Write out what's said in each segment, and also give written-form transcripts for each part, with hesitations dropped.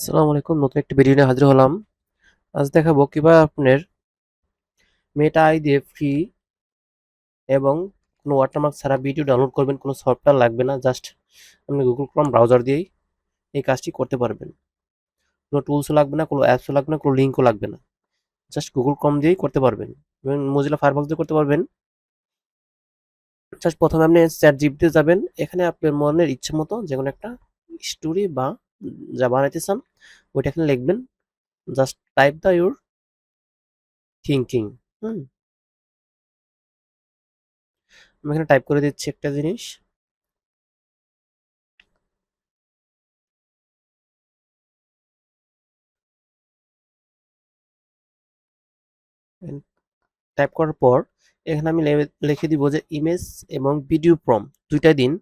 আসসালামু আলাইকুম, নতুন একটা ভিডিও নিয়ে হাজির হলাম। আজ দেখাবো কিভাবে আপনার মেটা আই দিয়ে ফ্রি এবং কোনো ওয়াটারমার্ক ছাড়া ভিডিও ডাউনলোড করবেন। কোনো সফটওয়্যার লাগবে না, জাস্ট আপনি গুগল ক্রোম ব্রাউজার দিয়েই এই কাজটি করতে পারবেন। কোনো টুলসও লাগবে না, কোনো অ্যাপসও লাগবে না, কোনো লিঙ্কও লাগবে না, জাস্ট গুগল ক্রোম দিয়েই করতে পারবেন এবং মোজিলা ফায়ারফক্স দিয়ে করতে পারবেন। জাস্ট প্রথমে আপনি চ্যাট জিপিটিতে যাবেন, এখানে আপনার মনের ইচ্ছে মতো যে কোনো একটা স্টোরি বা যা বানাইতে চান ওইটা এখানে লিখবেন। Just type the your thinking. Hmm, আমি এখানে টাইপ করে দিচ্ছি একটা জিনিস। টাইপ করার পর এখানে আমি লিখে দিব যে ইমেজ এবং ভিডিও প্রম্পট দুইটাই দিন।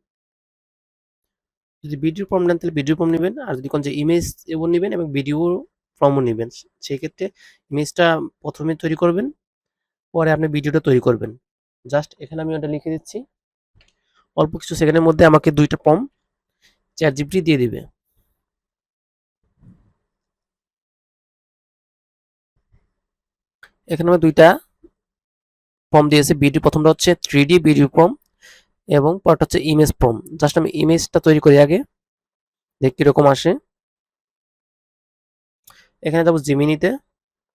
যদি ভিডিও প্রম্পট নেন তাহলে ভিডিও প্রম্পট নেবেন, আর যদি কোন যে ইমেজ এবং নেবেন এবং ভিডিও প্রম্পট নেবেন, সেই ক্ষেত্রে ইমেজটা প্রথমে তৈরি করবেন, পরে আপনি ভিডিওটা তৈরি করবেন। জাস্ট এখানে আমি ওটা লিখে দিচ্ছি। অল্প কিছু সেকেন্ডের মধ্যে আমাকে দুইটা প্রম্পট চ্যাট জিপিটি দিয়ে দিবে। এখানে আমার দুইটা প্রম্পট দিয়েছে। ভিডিও প্রথমটা হচ্ছে 3D ভিডিও প্রম্পট এবং পরটা হচ্ছে ইমেজ প্রম্পট। জাস্ট আমি ইমেজটা তৈরি করি আগে, দেখ কিরকম আসে। এখানে যাবো জিমিনিতে,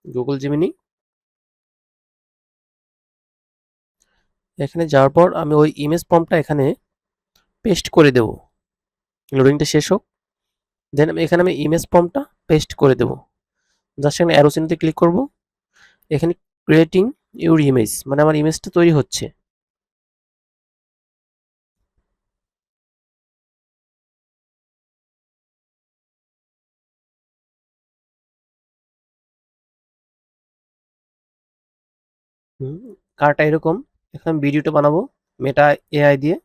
গুগল জিমিনি। এখানে যাওয়ার পর আমি ওই ইমেজ প্রম্পটটা এখানে পেস্ট করে দেব। লোডিংটা শেষ হোক, দেন এখানে আমি ইমেজ প্রম্পটটা পেস্ট করে দেব। জাস্ট এখানে অ্যারো চিহ্নতে ক্লিক করব। এখানে ক্রিয়েটিং ইউর ইমেজ, মানে আমার ইমেজটা তৈরি হচ্ছে। কারটা এরকম। এখন আমি ভিডিওটা বানাবো মেটা এআই দিয়ে।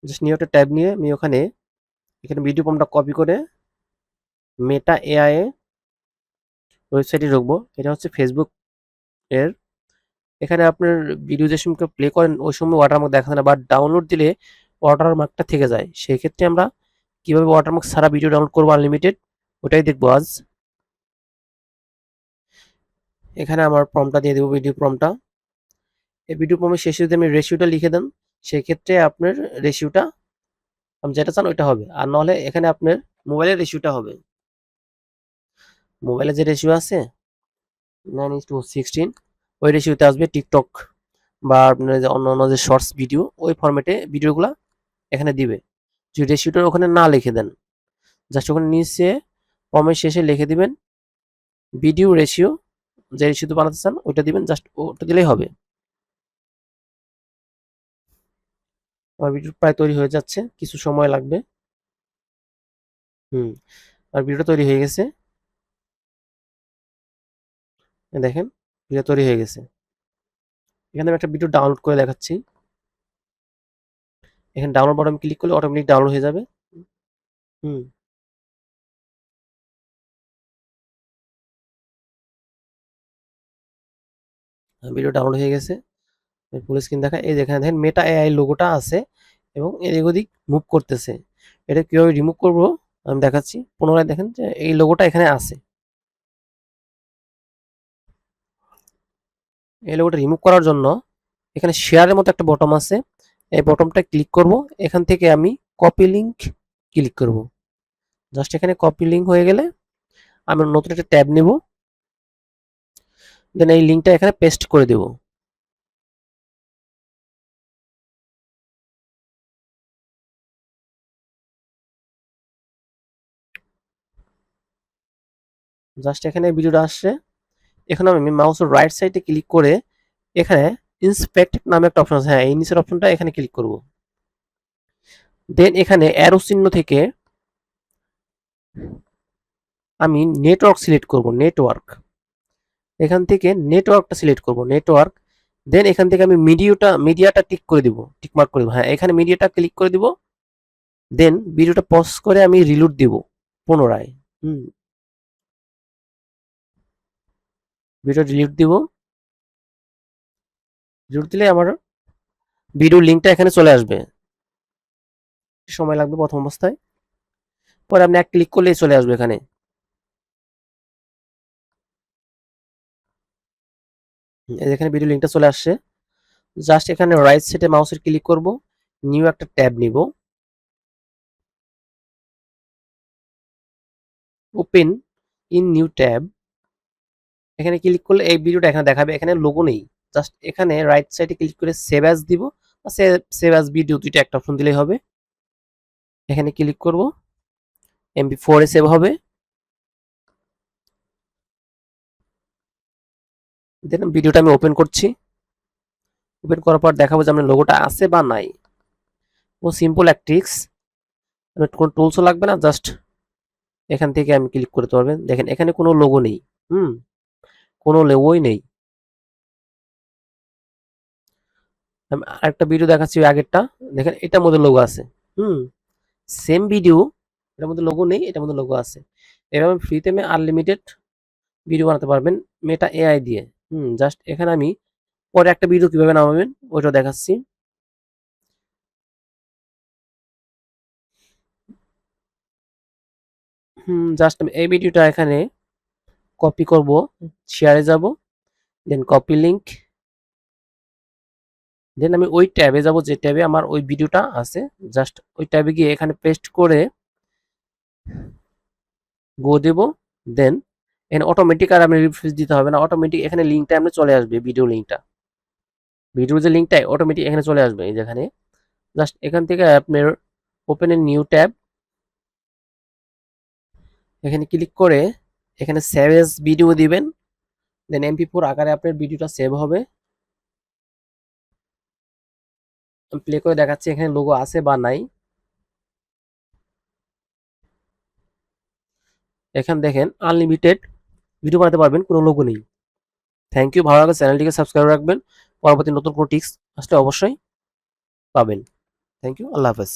জাস্ট নিয়ে একটা ট্যাব নিয়ে আমি এখানে ভিডিও প্রম্পটটা কপি করে মেটা এআই ওয়েবসাইটে ঢুকবো। এটা হচ্ছে ফেসবুক এর। এখানে আপনার ভিডিও যে সময় প্লে করেন ওই সময় ওয়াটারমার্ক দেখায় না, বাট ডাউনলোড দিলে ওয়াটারমার্কটা থেকে যায়। সেই ক্ষেত্রে আমরা কিভাবে ওয়াটারমার্ক ছাড়া ভিডিও ডাউনলোড করবো আনলিমিটেড, ওটাই দেখবো আজ। এখানে আমার প্রম্পটটা দিয়ে দেবো, ভিডিও প্রম্পটটা। এই ভিডিও প্রম্পটের শেষে যদি আমি রেশিওটা লিখে দেন, সেক্ষেত্রে আপনার রেশিওটা আপনি যেটা চান ওইটা হবে। আর নাহলে এখানে আপনার মোবাইলের রেশিওটা হবে। মোবাইলে যে রেশিও আছে 9:16, ওই রেশিওতে আসবে টিকটক বা আপনার যে অন্য অন্য যে শর্টস ভিডিও, ওই ফরম্যাটে ভিডিওগুলা এখানে দিবে। যদি রেশিওটা ওখানে না লিখে দেন, জাস্ট ওখানে নিচে ফর্মের শেষে লিখে দিবেন ভিডিও রেশিও, যে রেশিওতে বানাতে চান ওইটা দিবেন, জাস্ট ওটা দিলেই হবে। আমার ভিডিও প্রায় তৈরি হয়ে যাচ্ছে, কিছু সময় লাগবে। হুম, আর ভিডিওটা তৈরি হয়ে গেছে। দেখেন ভিডিও তৈরি হয়ে গেছে। এখানে আমি একটা ভিডিও ডাউনলোড করে দেখাচ্ছি। এখানে ডাউনলোড বাটন ক্লিক করলে অটোমেটিক ডাউনলোড হয়ে যাবে। হুম, ভিডিও ডাউনলোড হয়ে গেছে। ফুল স্ক্রিন দেখা, এই যেখানে দেখেন মেটা এআই লোগোটা আছে এবং এদিক ওদিক মুভ করতেছে। এটা কিভাবে রিমুভ করব আমি দেখাচ্ছি। পুনরায় দেখেন যে এই লোগোটা এখানে আছে। এই লোগোটা রিমুভ করার জন্য এখানে শেয়ারের মতো একটা বটম আছে, এই বটমটা ক্লিক করব। এখান থেকে আমি কপি লিংক ক্লিক করব। জাস্ট এখানে কপি লিংক হয়ে গেলে আমি নতুন একটা ট্যাব নিব, দেন এই লিংকটা এখানে পেস্ট করে দেব। জাস্ট এখানে ভিডিওটা আসছে। এখন আমি মাউসের রাইট সাইডে ক্লিক করে এখানে ইন্সপেক্ট নামে একটা অপশন আছে, হ্যাঁ এই নিচের অপশনটা এখানে ক্লিক করব। দেন এখানে অ্যারো চিহ্ন থেকে আমি নেটওয়ার্ক সিলেক্ট করব, নেটওয়ার্ক। এখান থেকে নেটওয়ার্কটা সিলেক্ট করব, নেটওয়ার্ক। দেন এখান থেকে আমি মিডিয়াটা টিক করে দিব, টিক মার্ক করে দিব, হ্যাঁ এখানে মিডিয়াটা ক্লিক করে দিব। দেন ভিডিওটা পজ করে আমি রিলোড দিব পুনরায়। হুম, ভিডিও রিলোড দিব। রিলোড দিলে আমার ভিডিও লিঙ্কটা এখানে চলে আসবে। সময় লাগবে প্রথম অবস্থায়। পরে আপনি এক ক্লিক করলেই চলে আসবে এখানে। এখানে ভিডিও লিঙ্কটা চলে আসছে। জাস্ট এখানে রাইট সাইডে মাউসের ক্লিক করব, নিউ একটা ট্যাব নিব, ওপেন ইন নিউ ট্যাব। এখানে ক্লিক করলে এই ভিডিওটা এখানে দেখাবে, এখানে লোগো নেই। জাস্ট এখানে রাইট সাইডে ক্লিক করে সেভ অ্যাজ দিব, বা সেভ অ্যাজ ভিডিও, দুইটা একটা অপশন দিলেই হবে। এখানে ক্লিক করব, MP4 এ সেভ হবে। দেন ভিডিওটা আমি ওপেন করছি। ওপেন করার পর দেখাবো যে আমার লোগোটা আছে বা নাই। ও সিম্পল এক ট্রিক্স, কোনো টুলসও লাগবে না, জাস্ট এখান থেকে আমি ক্লিক করতে পারবেন। দেখেন এখানে কোনো লোগো নেই, কোনো লোগোই নেই। আমি আরেকটা ভিডিও দেখাচ্ছি, ওই আগেরটা দেখেন, এটার মধ্যে লোগো আছে। সেম ভিডিও, এটার মধ্যে লোগো নেই, এটার মধ্যে লোগো আছে। এভাবে ফ্রিতে আমি আনলিমিটেড ভিডিও বানাতে পারবেন মেটা এআই দিয়ে। জাস্ট এখানে আমি পরে একটা ভিডিও কিভাবে নামাবেন ওইটা দেখাচ্ছি। জাস্ট আমি এই ভিডিওটা এখানে কপি করব, শেয়ারে যাব, দেন কপি লিংক, দেন আমি ওই ট্যাবে যাব যে ট্যাবে আমার ওই ভিডিওটা আছে। জাস্ট ওই ট্যাবে গিয়ে এখানে পেস্ট করে গো দেব। দেন এখানে অটোমেটিক আর আমি রিফ্রেশ দিতে হবে না, অটোমেটিক এখানে লিঙ্কটা আপনি চলে আসবে, ভিডিও লিঙ্কটা, ভিডিওর যে লিঙ্কটা অটোমেটিক এখানে চলে আসবে। এই যেখানে জাস্ট এখান থেকে আপনার ওপেন এ নিউ ট্যাব, এখানে ক্লিক করে এখানে সেভ এজ ভিডিও দিবেন। দেন MP4 আকারে আপনার ভিডিওটা সেভ হবে। প্লে করে দেখাচ্ছি এখানে লোগো আছে বা নাই। এখানে দেখেন আনলিমিটেড ভিডিও বানাতে পারবেন, কোনো লোগো নেই। থ্যাংক ইউ, ভালো লাগলে চ্যানেলটিকে সাবস্ক্রাইব রাখবেন, পরবর্তী নতুন কোনো টিপস আসলে অবশ্যই পাবেন। থ্যাংক ইউ, আল্লাহ হাফেজ।